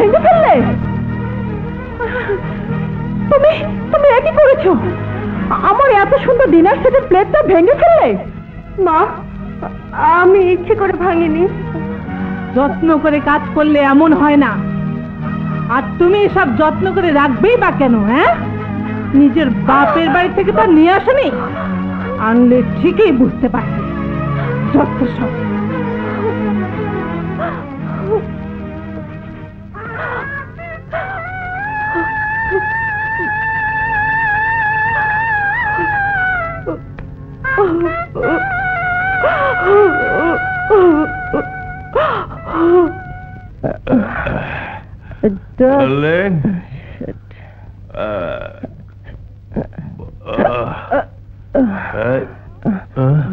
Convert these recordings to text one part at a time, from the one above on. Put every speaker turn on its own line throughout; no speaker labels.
ভেঙে ফেললে? তুমি তুমি একই করেছো, আমার এত সুন্দর ডিনার সেটের প্লেটটা ভেঙে ফেললে?
মা, আমি ইচ্ছে করে ভাঙিনি।
যত্ন করে কাজ করলে এমন হয় না। আর তুমি সব যত্ন করে রাখবেই বা কেন? হ্যাঁ, নিজের বাপের বাড়ি থেকে তো নিয়ে আসেনি, আনলে ঠিকই বুঝতে পারছি। যত সব।
Darling,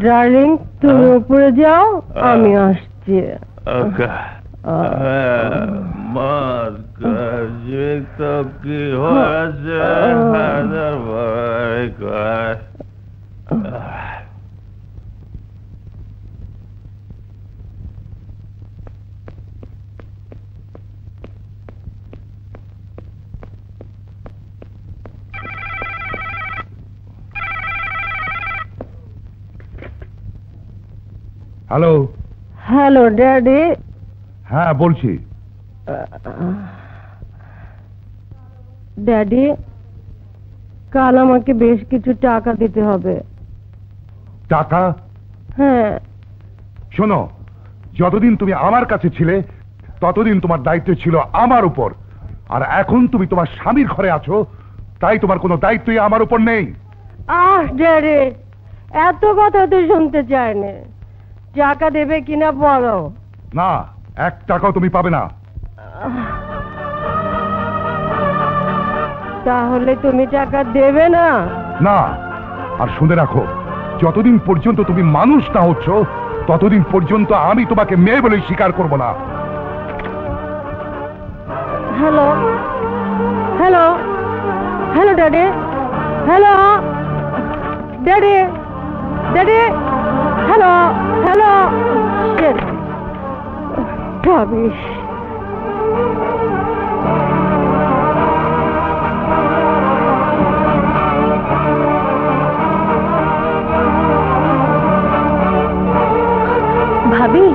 ডার্লিং, তুমি উপরে যাও, আমি আসছি।
মার কাছে তো কি হয়েছে?
হ্যালো।
Hello daddy.
হ্যাঁ বলছি।
ড্যাডি, কাল আমাকে বেশ কিছু টাকা দিতে হবে।
টাকা?
হ্যাঁ।
শোনো, যতদিন তুমি আমার কাছে ছিলে ততদিন তোমার দায়িত্ব ছিল আমার উপর, আর এখন তুমি তোমার স্বামীর ঘরে আছো, তাই তোমার কোনো দায়িত্বই আমার উপর নেই।
ড্যাডি, এত কথা তো শুনতে চাই না। টাকা দেবে কিনা বলো।
না, 1 টাকাও তুমি পাবে না।
তাহলে তুমি টাকা দেবে না?
না। আর শুনে রাখো, যতদিন পর্যন্ত তুমি মানুষ না হচ্ছ ততদিন পর্যন্ত আমি তোমাকে মেয়ে বলে স্বীকার করব না।
Hello hello hello daddy, hello daddy, daddy, hello hello. Rubbish.
ভাবি,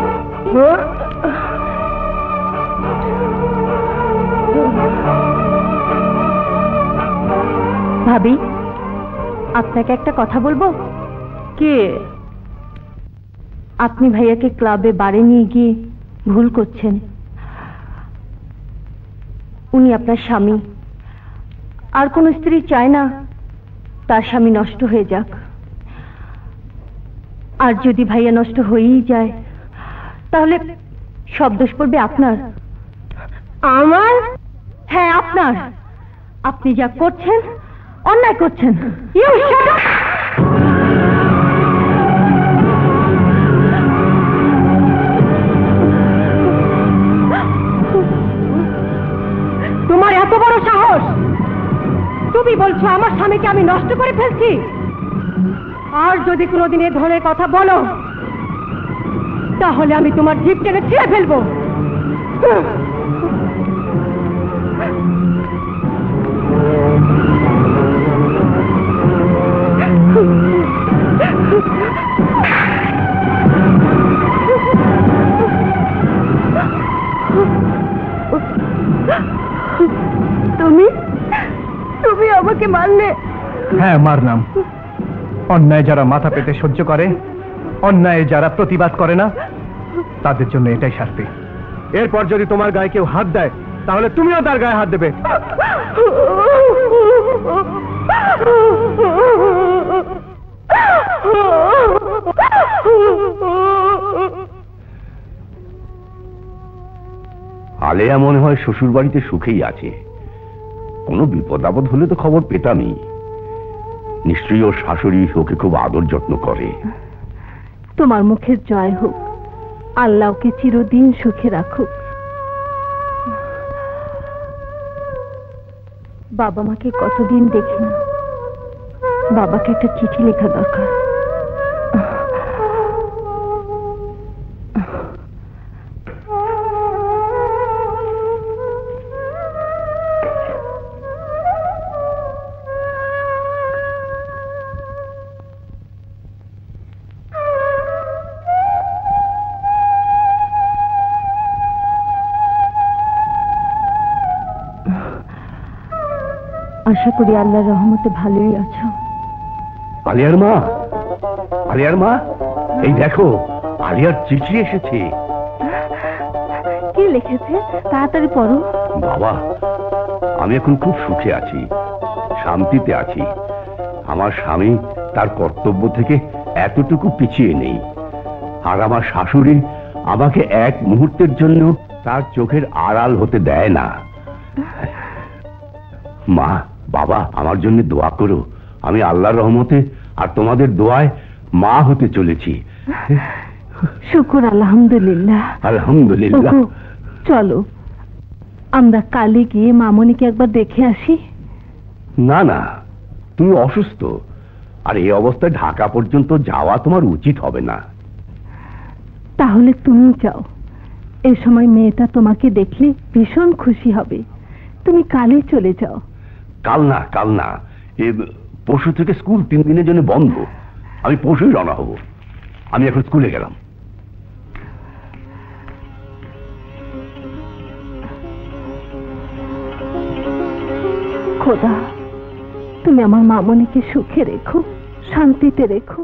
ভাবি, আপনাকে একটা কথা বলবো।
কে?
আপনি ভাইয়াকে ক্লাবে বারে নিয়ে গিয়ে ভুল করছেন। উনি আপনার স্বামী, আর কোন স্ত্রী চায় না তার স্বামী নষ্ট হয়ে যাক। আর যদি ভাইয়া নষ্ট হয়েই যায় তাহলে সব দোষ পড়বে আপনার।
আমার?
হ্যাঁ, আপনার। আপনি যা করছেন অন্যায় করছেন। তোমার এত বড় সাহস, তুমি বলছো আমার স্বামীকে আমি নষ্ট করে ফেলছি? আর যদি কোনোদিন এ ধরনের কথা বলো তাহলে আমি তোমার জিভ টেনে ছিঁড়ে ফেলবো।
তুমি তুমি আমাকে মারলে?
হ্যাঁ, মারলাম। অন্যায় যারা মাথা পেতে সহ্য করে, অন্যায় যারা প্রতিবাদ করে না, তাদের জন্য এটাই শাস্তি। এরপর যদি তোমার গায়ে কেউ হাত দেয় তাহলে তুমিও তার গায়ে হাত দেবে।
আলেয়া মনে হয় শ্বশুর বাড়িতে সুখেই আছে। কোনো বিপদ আপদ হলে তো খবর পেতামই। নিশ্চয়ই ওর শাশুড়ি ওকে খুব আদর যত্ন করে।
তোমার মুখের জয় হোক, আল্লাহ ওকে চিরদিন সুখে রাখুক। বাবা মাকে কতদিন দেখি না, বাবাকে একটা চিঠি লেখা দরকার।
আশা করি আল্লাহর রহমতে ভালোই আছো।
আলিয়ার মা, আলিয়ার মা, এই দেখো আলিয়ার চিঠি এসেছে।
কি লিখেছে তাড়াতাড়ি পড়ো।
বাবা, আমি এখন খুব সুখে আছি, শান্তিতে আছি। আমার স্বামী তার কর্তব্য থেকে এতটুকু পিছিয়ে নেই, আর আমার শাশুড়ি আমাকে এক মুহূর্তের জন্য তার চোখের আড়াল হতে দেয় না। মা, বাবা, আমার জন্য দোয়া করো। আমি আল্লাহর রহমতে আর তোমাদের দোয়ায় মা হতে চলেছি।
শুকর আলহামদুলিল্লাহ।
আলহামদুলিল্লাহ।
ওগো, চলো আমরা কালে গিয়ে মামনিকে একবার দেখে আসি।
না না, তুমি অসুস্থ, আর এই অবস্থায় ঢাকা পর্যন্ত যাওয়া তোমার উচিত হবে না।
তাহলে তুমি যাও, এই সময় মেয়েটা তোমাকে দেখলে ভীষণ খুশি হবে। তুমি কালে চলে যাও।
কাল না, কাল না, পরশু থেকে স্কুল 3 দিনের জন্য বন্ধ। আমি পরশুই রওনা হব। আমি এখন স্কুলে গেলাম।
খোদা, তুমি আমার মামনিকে সুখে রেখো, শান্তিতে রেখো।